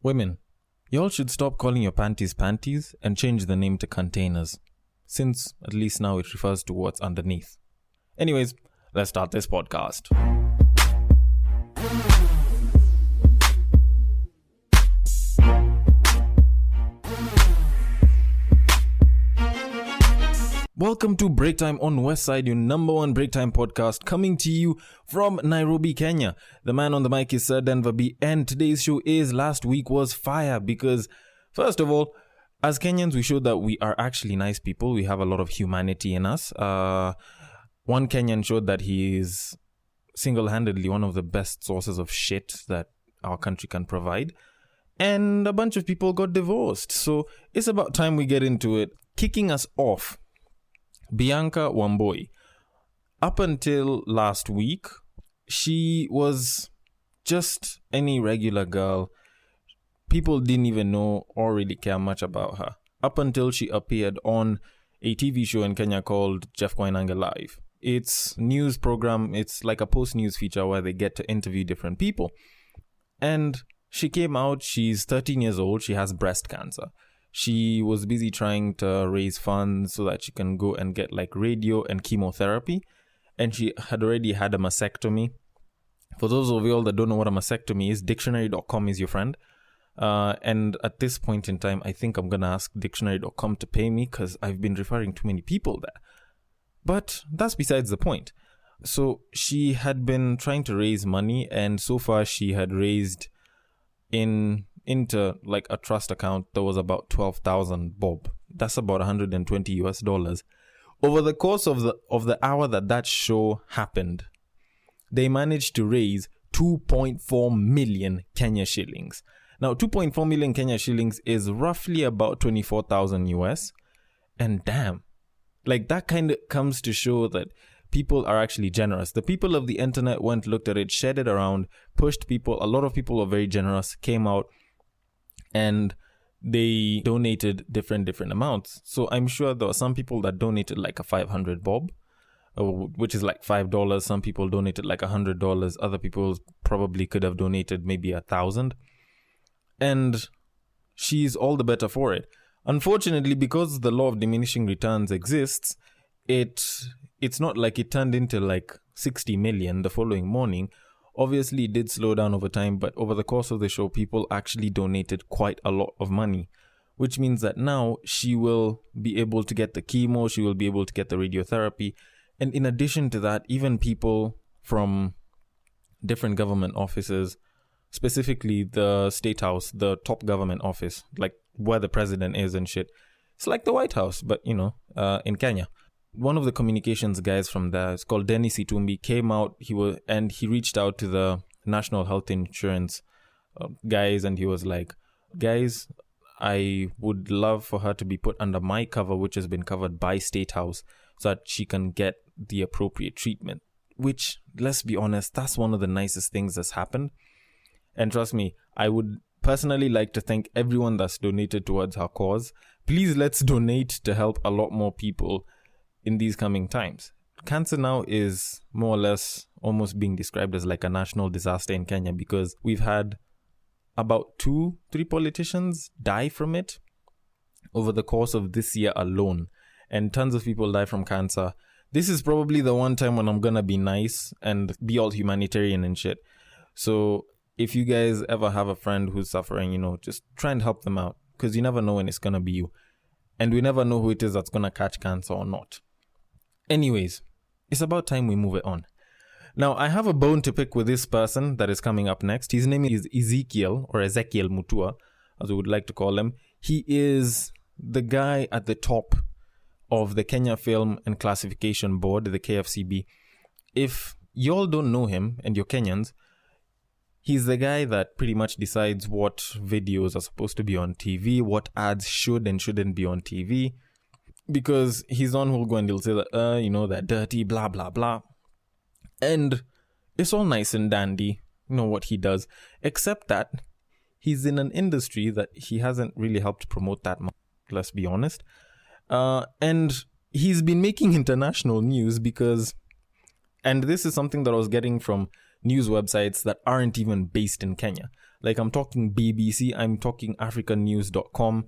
Women, y'all should stop calling your panties panties and change the name to containers, since at least now it refers to what's underneath. Anyways, let's start this podcast. Welcome to Break Time on Westside, your number one break time podcast, coming to you from Nairobi, Kenya. The man on the mic is Sir Denver B, and today's show is Last Week Was Fire because, first of all, as Kenyans, we showed that we are actually nice people. We have a lot of humanity in us. One Kenyan showed that he is single-handedly one of the best sources of shit that our country can provide. And a bunch of people got divorced. So it's about time we get into it. Kicking us off, Bianca Wamboi. Up until last week, she was just any regular girl. People didn't even know or really care much about her. Up until she appeared on a TV show in Kenya called Jeff Koinange Live. It's news program. It's like a post-news feature where they get to interview different people. And she came out. She's 13 years old. She has breast cancer. She was busy trying to raise funds so that she can go and get like radio and chemotherapy. And she had already had a mastectomy. For those of you all that don't know what a mastectomy is, dictionary.com is your friend. And at this point in time, I think I'm going to ask dictionary.com to pay me because I've been referring too many people there. But that's besides the point. So she had been trying to raise money, and so far she had raised into like a trust account that was about 12,000 bob. That's about $120. Over the course of the hour that show happened, they managed to raise 2.4 million Kenya shillings. Now, 2.4 million Kenya shillings is roughly about 24,000 US. And damn, like that kind of comes to show that people are actually generous. The people of the internet went, looked at it, shared it around, pushed people. A lot of people were very generous, came out, and they donated different amounts. So I'm sure there were some people that donated like a 500 bob, which is like $5. Some people donated like $100. Other people probably could have donated maybe 1,000. And she's all the better for it. Unfortunately, because the law of diminishing returns exists, it's not like it turned into like 60 million the following morning. Obviously, it did slow down over time, but over the course of the show, people actually donated quite a lot of money, which means that now she will be able to get the chemo, she will be able to get the radiotherapy. And in addition to that, even people from different government offices, specifically the State House, the top government office, like where the president is and shit. It's like the White House, but in Kenya. One of the communications guys from there, it's called Dennis Itumbi, came out. He reached out to the National Health Insurance guys, and he was like, guys, I would love for her to be put under my cover, which has been covered by State House, so that she can get the appropriate treatment. Which, let's be honest, that's one of the nicest things that's happened. And trust me, I would personally like to thank everyone that's donated towards her cause. Please, let's donate to help a lot more people in these coming times. Cancer now is more or less almost being described as like a national disaster in Kenya because we've had about 2-3 politicians die from it over the course of this year alone, and tons of people die from cancer. This is probably the one time when I'm gonna be nice and be all humanitarian and shit. So if you guys ever have a friend who's suffering, just try and help them out, because you never know when it's gonna be you, and we never know who it is that's gonna catch cancer or not. Anyways, it's about time we move it on. Now, I have a bone to pick with this person that is coming up next. His name is Ezekiel Mutua, as we would like to call him. He is the guy at the top of the Kenya Film and Classification Board, the KFCB. If y'all don't know him and you're Kenyans, he's the guy that pretty much decides what videos are supposed to be on TV, what ads should and shouldn't be on TV. Because he's the one who'll go and he'll say that, that dirty, blah, blah, blah. And it's all nice and dandy, what he does. Except that he's in an industry that he hasn't really helped promote that much, let's be honest. And he's been making international news because, and this is something that I was getting from news websites that aren't even based in Kenya. Like, I'm talking BBC, I'm talking africannews.com.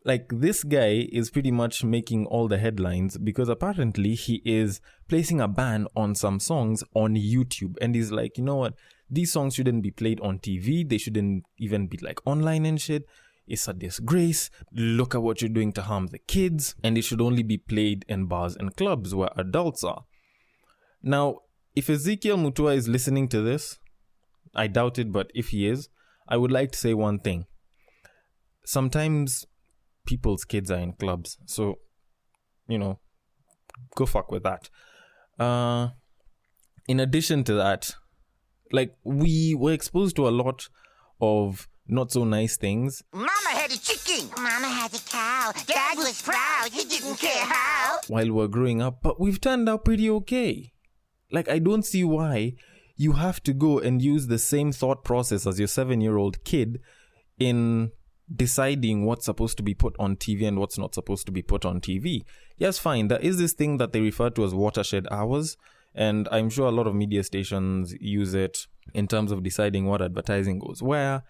Like, this guy is pretty much making all the headlines because apparently he is placing a ban on some songs on YouTube. And he's like, you know what? These songs shouldn't be played on TV. They shouldn't even be like online and shit. It's a disgrace. Look at what you're doing to harm the kids. And it should only be played in bars and clubs where adults are. Now, if Ezekiel Mutua is listening to this, I doubt it, but if he is, I would like to say one thing. Sometimes people's kids are in clubs, so, you know, go fuck with that. In addition to that, like, we were exposed to a lot of not so nice things. Mama had a chicken. Mama had a cow. Dad was proud. He didn't care how. While we're growing up, but we've turned out pretty okay. Like, I don't see why you have to go and use the same thought process as your 7-year-old kid in deciding what's supposed to be put on TV and what's not supposed to be put on TV. Yes, fine. There is this thing that they refer to as watershed hours, and I'm sure a lot of media stations use it in terms of deciding what advertising goes where.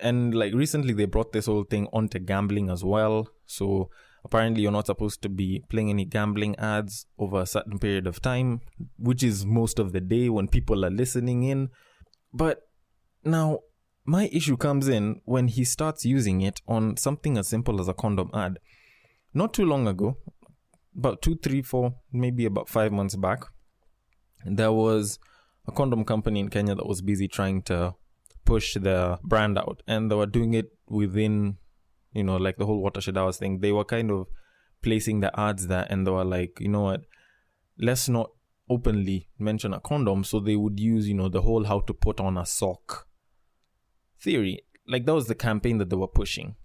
And like recently they brought this whole thing onto gambling as well. So apparently you're not supposed to be playing any gambling ads over a certain period of time, which is most of the day when people are listening in. But now my issue comes in when he starts using it on something as simple as a condom ad. Not too long ago, about 2, 3, 4, maybe about 5 months back, there was a condom company in Kenya that was busy trying to push their brand out, and they were doing it within, you know, like the whole watershed hours thing. They were kind of placing the ads there, and they were like, you know what, let's not openly mention a condom. So they would use, you know, the whole how to put on a sock theory. Like, that was the campaign that they were pushing.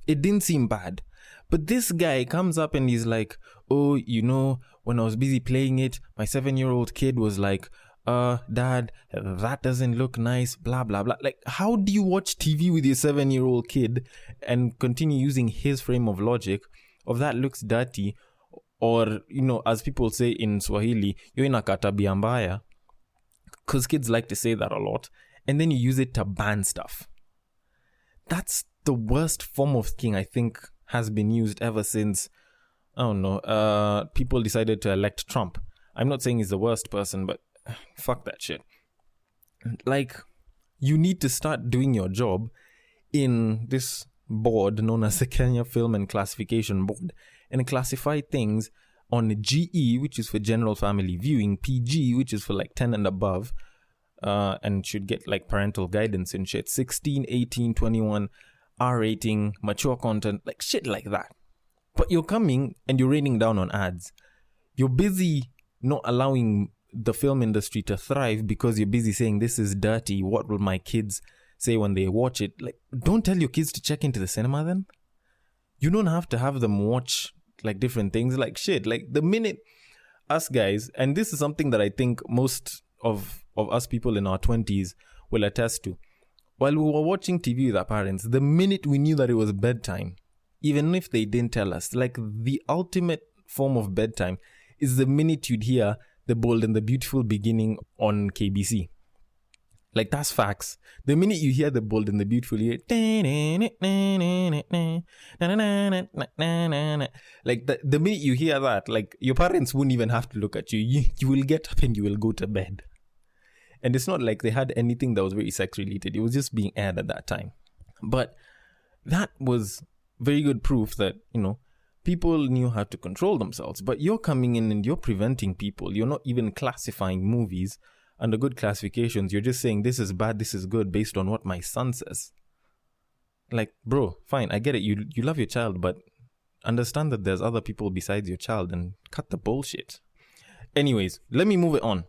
It didn't seem bad. But this guy comes up and he's like, oh, you know, when I was busy playing it, my 7-year-old kid was like, Dad, that doesn't look nice, blah, blah, blah. Like, how do you watch TV with your 7-year-old kid and continue using his frame of logic of that looks dirty? Or, you know, as people say in Swahili, yo inakata tabia mbaya. Because kids like to say that a lot. And then you use it to ban stuff. That's the worst form of thinking I think has been used ever since, I don't know, people decided to elect Trump. I'm not saying he's the worst person, but fuck that shit. Like, you need to start doing your job in this board known as the Kenya Film and Classification Board and classify things on GE, which is for general family viewing, PG, which is for like 10 and above, and should get like parental guidance and shit, 16, 18, 21, R rating, mature content, like shit like that. But you're coming and you're raining down on ads. You're busy not allowing the film industry to thrive because you're busy saying this is dirty. What will my kids say when they watch it? Like, don't tell your kids to check into the cinema then. You don't have to have them watch like different things. Like shit, like the minute us guys, and this is something that I think most of us people in our 20s will attest to. While we were watching TV with our parents, the minute we knew that it was bedtime, even if they didn't tell us, like the ultimate form of bedtime is the minute you'd hear The Bold and the Beautiful beginning on KBC. Like, that's facts. The minute you hear The Bold and the Beautiful, you hear like the minute you hear that, like your parents wouldn't even have to look at you. You will get up and you will go to bed. And it's not like they had anything that was very sex related. It was just being aired at that time. But that was very good proof that, you know, people knew how to control themselves. But you're coming in and you're preventing people. You're not even classifying movies under good classifications. You're just saying this is bad, this is good based on what my son says. Like, bro, fine, I get it. You love your child, but understand that there's other people besides your child and cut the bullshit. Anyways, let me move it on.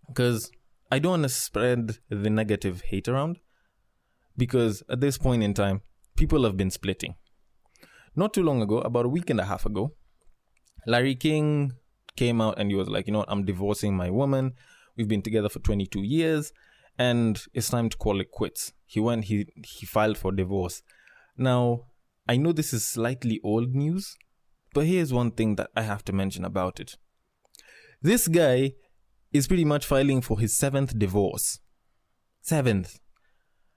Because I don't want to spread the negative hate around. Because at this point in time, people have been splitting. Not too long ago, about a week and a half ago, Larry King came out and he was like, you know what, I'm divorcing my woman. We've been together for 22 years and it's time to call it quits. He filed for divorce. Now, I know this is slightly old news, but here's one thing that I have to mention about it. This guy is pretty much filing for his 7th divorce. 7th.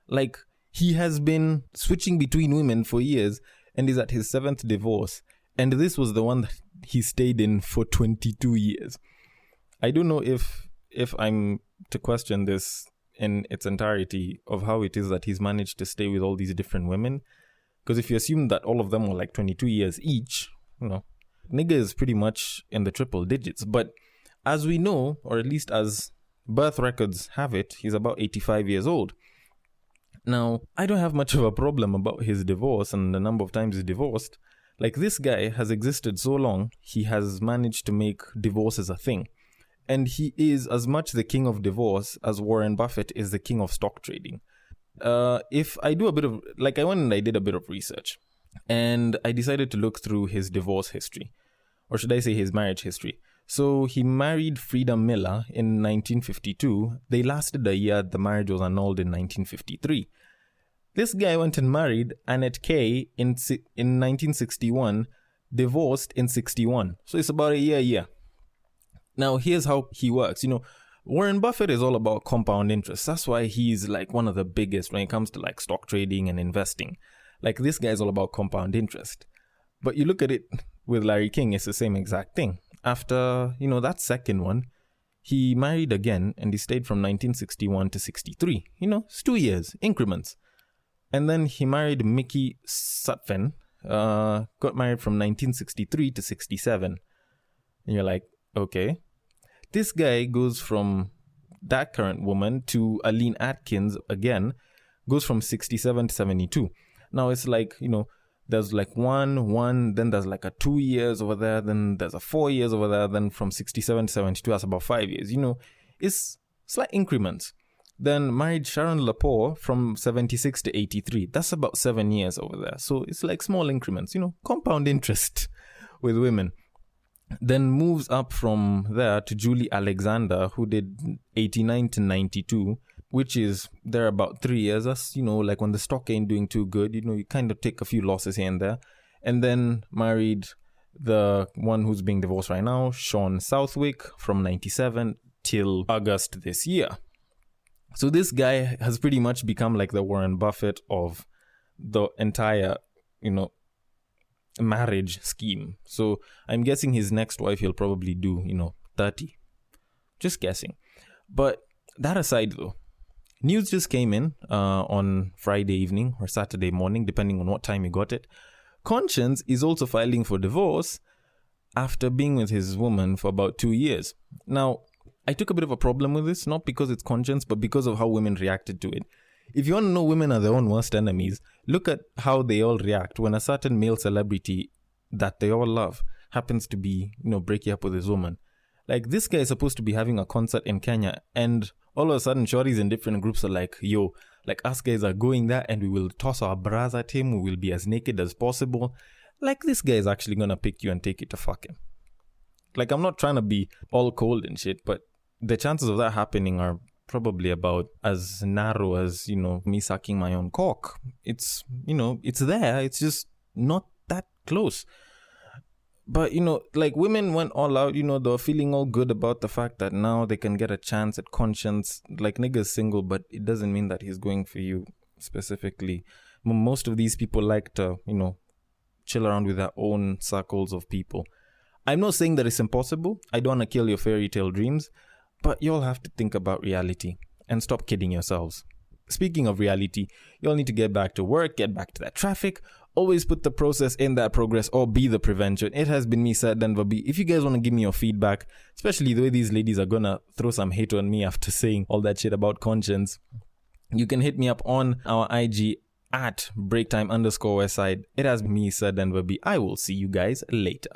Like, he has been switching between women for years and is at his 7th divorce. And this was the one that he stayed in for 22 years. I don't know if I'm to question this in its entirety of how it is that he's managed to stay with all these different women. Because if you assume that all of them were like 22 years each, nigga is pretty much in the triple digits. But as we know, or at least as birth records have it, he's about 85 years old. Now, I don't have much of a problem about his divorce and the number of times he's divorced. Like, this guy has existed so long, he has managed to make divorce as a thing. And he is as much the king of divorce as Warren Buffett is the king of stock trading. If I do a bit of, like, I went and I did a bit of research. And I decided to look through his divorce history. Or should I say his marriage history. So he married Frida Miller in 1952. They lasted a year. The marriage was annulled in 1953. This guy went and married Annette Kay in 1961, divorced in 61. So it's about a year. Now, here's how he works. Warren Buffett is all about compound interest. That's why he's like one of the biggest when it comes to like stock trading and investing. Like, this guy's all about compound interest. But you look at it with Larry King, it's the same exact thing. After, that second one, he married again and he stayed from 1961 to 63. It's 2 years, increments. And then he married Mickey Sutphen, got married from 1963 to 67. And you're like, okay. This guy goes from that current woman to Aline Atkins again, goes from 67 to 72. Now it's like, there's like one, then there's like a 2 years over there, then there's a 4 years over there, then from 67 to 72, that's about 5 years. It's slight increments. Then married Sharon Lepore from 76 to 83. That's about 7 years over there. So it's like small increments, compound interest with women. Then moves up from there to Julie Alexander, who did 89 to 92, which is there about 3 years. That's, like when the stock ain't doing too good, you kind of take a few losses here and there. And then married the one who's being divorced right now, Sean Southwick, from 97 till August this year. So this guy has pretty much become like the Warren Buffett of the entire, marriage scheme. So I'm guessing his next wife he'll probably do, 30. Just guessing. But that aside though, news just came in on Friday evening or Saturday morning, depending on what time you got it. Conscience is also filing for divorce after being with his woman for about 2 years. Now, I took a bit of a problem with this, not because it's Conscience, but because of how women reacted to it. If you want to know women are their own worst enemies, look at how they all react when a certain male celebrity that they all love happens to be, breaking up with his woman. Like, this guy is supposed to be having a concert in Kenya, and all of a sudden, shorties in different groups are like, yo, like, us guys are going there and we will toss our bras at him. We will be as naked as possible. Like, this guy is actually going to pick you and take you to fuck him. Like, I'm not trying to be all cold and shit, but the chances of that happening are probably about as narrow as, me sucking my own cock. It's, it's there. It's just not that close. But, like, women went all out, they were feeling all good about the fact that now they can get a chance at Conscience. Like, nigga's single, but it doesn't mean that he's going for you specifically. Most of these people like to, chill around with their own circles of people. I'm not saying that it's impossible. I don't want to kill your fairy tale dreams. But you'll have to think about reality and stop kidding yourselves. Speaking of reality, you'll need to get back to work, get back to that traffic. Always put the process in that progress or be the prevention. It has been me, Sir Denver B. If you guys want to give me your feedback, especially the way these ladies are going to throw some hate on me after saying all that shit about Conscience, you can hit me up on our IG at breaktime_westside. It has been me, Sir Denver B. I will see you guys later.